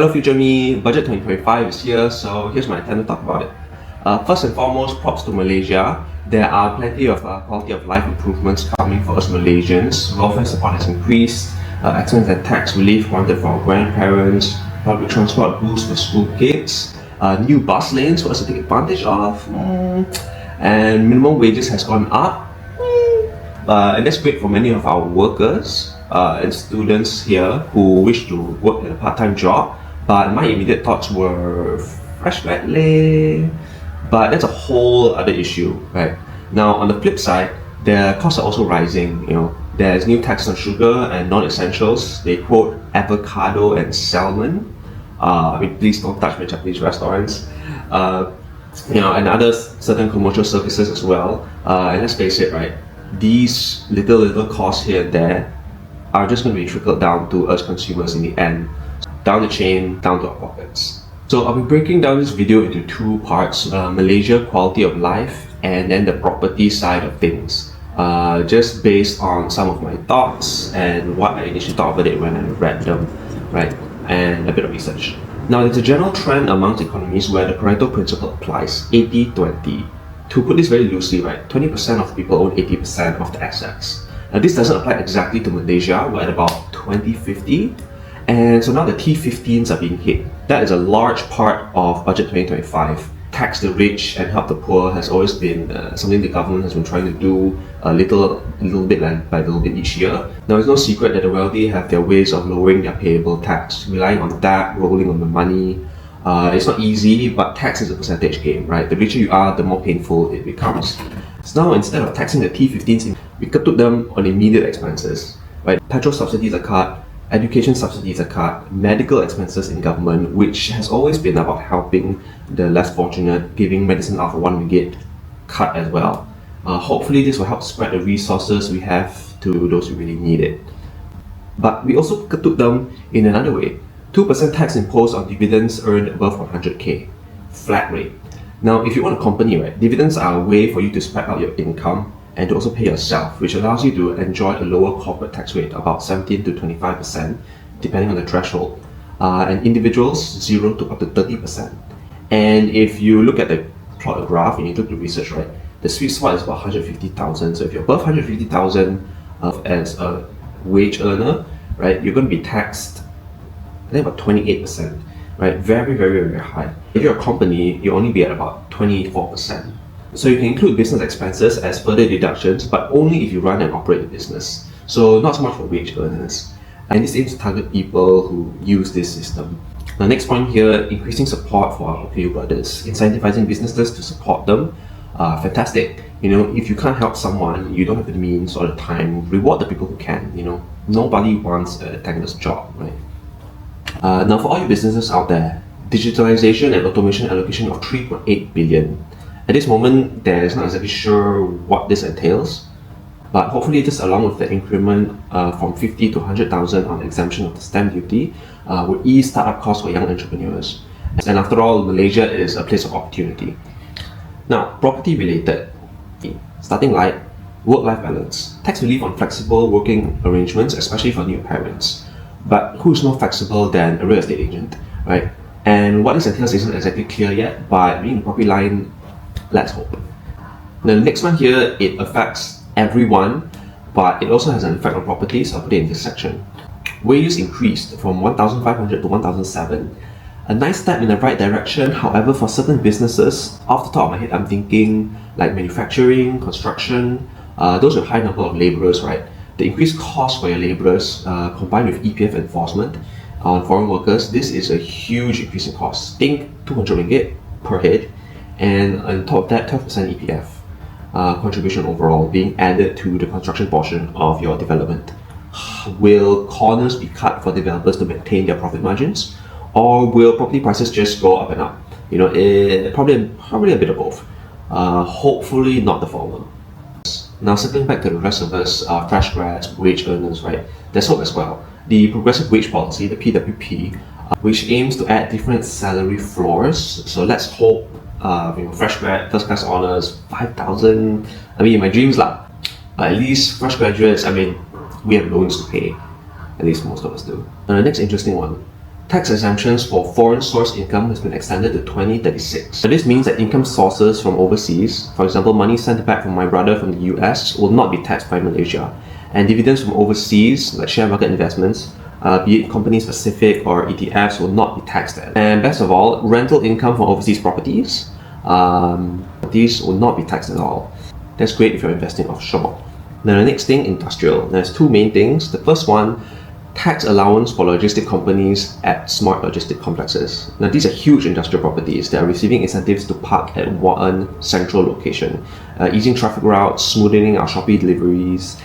Hello future me, Budget 2025 is here, so here's my attempt to talk about it. First and foremost, props to Malaysia. There are plenty of quality of life improvements coming for us Malaysians. Welfare support has increased, excellence and tax relief granted for our grandparents, public transport boost for school kids, new bus lanes for us to take advantage of, and minimum wages has gone up. And that's great for many of our workers and students here who wish to work in a part-time job. But my immediate thoughts were fresh grad leh. But that's a whole other issue, right? Now on the flip side, the costs are also rising. There's new taxes on sugar and non-essentials. They quote avocado and salmon. Please don't touch my Japanese restaurants. And other certain commercial services as well. And let's face it, right? These little costs here and there are just going to be trickled down to us consumers in the end, down the chain, down to our pockets. So I'll be breaking down this video into two parts, Malaysia quality of life and then the property side of things, just based on some of my thoughts and what I initially thought about it when I read them, right, and a bit of research. Now there's a general trend amongst economies where the Pareto principle applies, 80-20. To put this very loosely, right, 20% of people own 80% of the assets. Now this doesn't apply exactly to Malaysia, we're at about 20-50, and so now the T15s are being hit. That is a large part of Budget 2025. Tax the rich and help the poor has always been something the government has been trying to do a little bit by little bit each year. Now it's no secret that the wealthy have their ways of lowering their payable tax, relying on that, rolling on the money. It's not easy, but tax is a percentage game, right? The richer you are, the more painful it becomes. So now instead of taxing the T15s, we put them on immediate expenses, right? Petrol subsidies are cut, education subsidies are cut, medical expenses in government, which has always been about helping the less fortunate, giving medicine out for RM1, cut as well. Hopefully this will help spread the resources we have to those who really need it. But we also took them in another way. 2% tax imposed on dividends earned above 100k, flat rate. Now, if you own a company, right, dividends are a way for you to spread out your income and to also pay yourself, which allows you to enjoy a lower corporate tax rate, about 17 to 25%, depending on the threshold, and individuals 0 to up to 30%. And if you look at the plot graph and you look at the research, right, the sweet spot is about 150,000. So if you're above 150,000 as a wage earner, right, you're going to be taxed I think about 28%, right? Very, very, very high. If you're a company, you'll only be at about 24%. So you can include business expenses as further deductions, but only if you run and operate a business. So not so much for wage earners. And this aims to target people who use this system. The next point here, increasing support for our OKU brothers, incentivizing businesses to support them. Fantastic. If you can't help someone, you don't have the means or the time, reward the people who can. Nobody wants a thankless job, right? Now for all you businesses out there, digitalization and automation allocation of 3.8 billion. At this moment, there's not exactly sure what this entails, but hopefully this, along with the increment from 50 to 100,000 on exemption of the stamp duty, will ease startup costs for young entrepreneurs. And after all, Malaysia is a place of opportunity. Now, property related, starting light, work-life balance, tax relief on flexible working arrangements, especially for new parents. But who's more flexible than a real estate agent, right? And what this entails isn't exactly clear yet, but being the property line, let's hope. Now, the next one here, it affects everyone, but it also has an effect on properties. I'll put it in this section. Wages increased from 1,500 to 1,007. A nice step in the right direction. However, for certain businesses, off the top of my head, I'm thinking like manufacturing, construction, those with high number of laborers, right? The increased cost for your laborers, combined with EPF enforcement on foreign workers, this is a huge increase in cost. Think 200 ringgit per head, and on top of that, 12% EPF contribution overall being added to the construction portion of your development. Will corners be cut for developers to maintain their profit margins, or will property prices just go up and up? Probably a bit of both. Hopefully not the former. Now circling back to the rest of us, fresh grads, wage earners, right? There's hope as well. The progressive wage policy, the PWP, which aims to add different salary floors. So let's hope, fresh grad, first class honors, 5,000. My dreams lah. At least fresh graduates, we have loans to pay. At least most of us do. And the next interesting one, Tax exemptions for foreign source income has been extended to 2036. So this means that income sources from overseas, for example, money sent back from my brother from the US, will not be taxed by Malaysia. And dividends from overseas, like share market investments, be it company specific or ETFs, will not be taxed there. And best of all, rental income from overseas properties, these will not be taxed at all. That's great if you're investing offshore. Now the next thing, industrial. There's two main things. The first one, tax allowance for logistic companies at smart logistic complexes. Now these are huge industrial properties that are receiving incentives to park at one central location, easing traffic routes, smoothing our Shopee deliveries.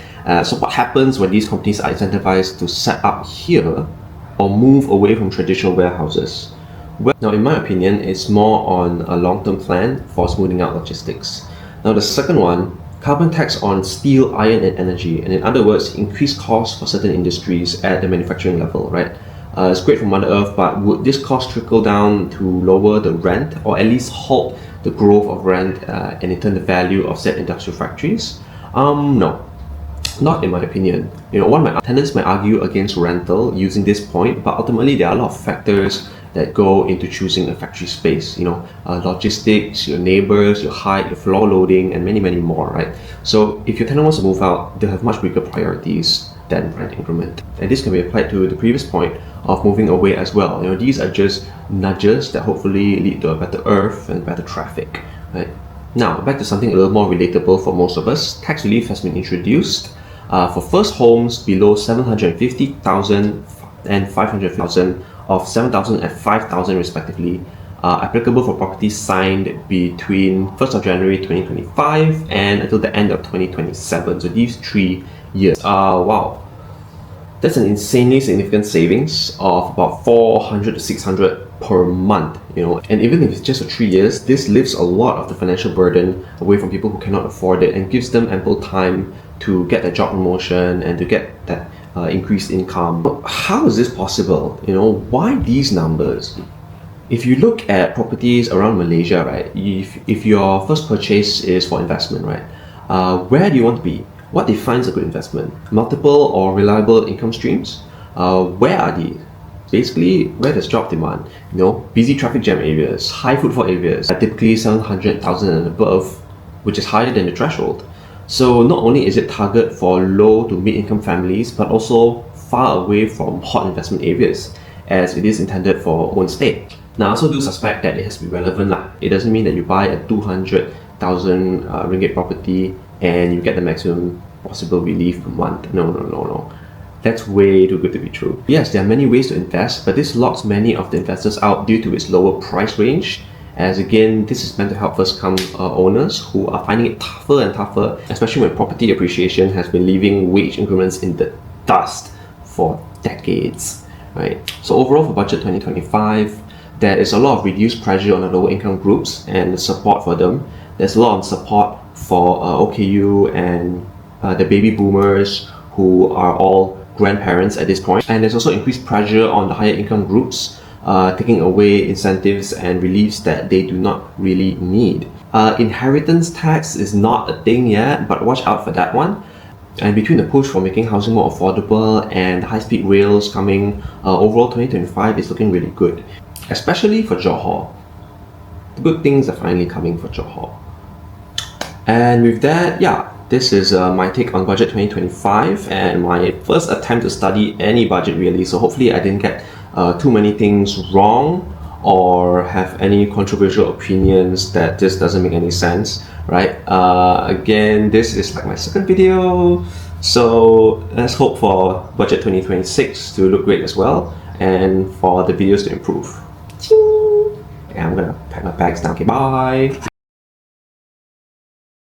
So what happens when these companies are incentivized to set up here or move away from traditional warehouses? Well, now in my opinion, it's more on a long-term plan for smoothing out logistics. Now the second one, carbon tax on steel, iron and energy, and in other words, increased costs for certain industries at the manufacturing level, right? It's great for Mother Earth, but would this cost trickle down to lower the rent or at least halt the growth of rent and in turn the value of said industrial factories? No, not in my opinion. One of my tenants might argue against rental using this point, but ultimately there are a lot of factors that go into choosing a factory space, logistics, your neighbors, your height, your floor loading, and many, many more, right? So if your tenant wants to move out, they'll have much bigger priorities than rent increment. And this can be applied to the previous point of moving away as well. These are just nudges that hopefully lead to a better earth and better traffic, right? Now, back to something a little more relatable for most of us. Tax relief has been introduced for first homes below 750,000 and 500,000 of 7,000 and 5,000 respectively, applicable for properties signed between 1st of January 2025 and until the end of 2027. So these 3 years. Wow, that's an insanely significant savings of about 400 to 600 per month. And even if it's just for 3 years, this lifts a lot of the financial burden away from people who cannot afford it and gives them ample time to get their job promotion and to get that increased income. How is this possible? Why these numbers? If you look at properties around Malaysia, right, if your first purchase is for investment, right, where do you want to be? What defines a good investment? Multiple or reliable income streams? Where are these? Basically, where there's job demand, busy traffic jam areas, high footfall areas, typically 700,000 and above, which is higher than the threshold. So not only is it targeted for low to mid-income families, but also far away from hot investment areas, as it is intended for own stay. Now I also do suspect that it has to be relevant. It doesn't mean that you buy a 200,000 ringgit property and you get the maximum possible relief per month. No. That's way too good to be true. Yes, there are many ways to invest, but this locks many of the investors out due to its lower price range, as again, this is meant to help first-come owners who are finding it tougher and tougher, especially when property appreciation has been leaving wage increments in the dust for decades, right? So overall for Budget 2025, there is a lot of reduced pressure on the lower income groups and support for them. There's a lot of support for OKU and the baby boomers who are all grandparents at this point. And there's also increased pressure on the higher income groups, taking away incentives and reliefs that they do not really need. Inheritance tax is not a thing yet, but watch out for that one. And between the push for making housing more affordable and high-speed rails coming, overall 2025 is looking really good, especially for Johor. The good things are finally coming for Johor. And with that, this is my take on Budget 2025 and my first attempt to study any budget really. So hopefully I didn't get too many things wrong or have any controversial opinions that just doesn't make any sense, right? Again, this is like my second video, so let's hope for Budget 2026 to look great as well and for the videos to improve. And I'm gonna pack my bags now. Okay, bye!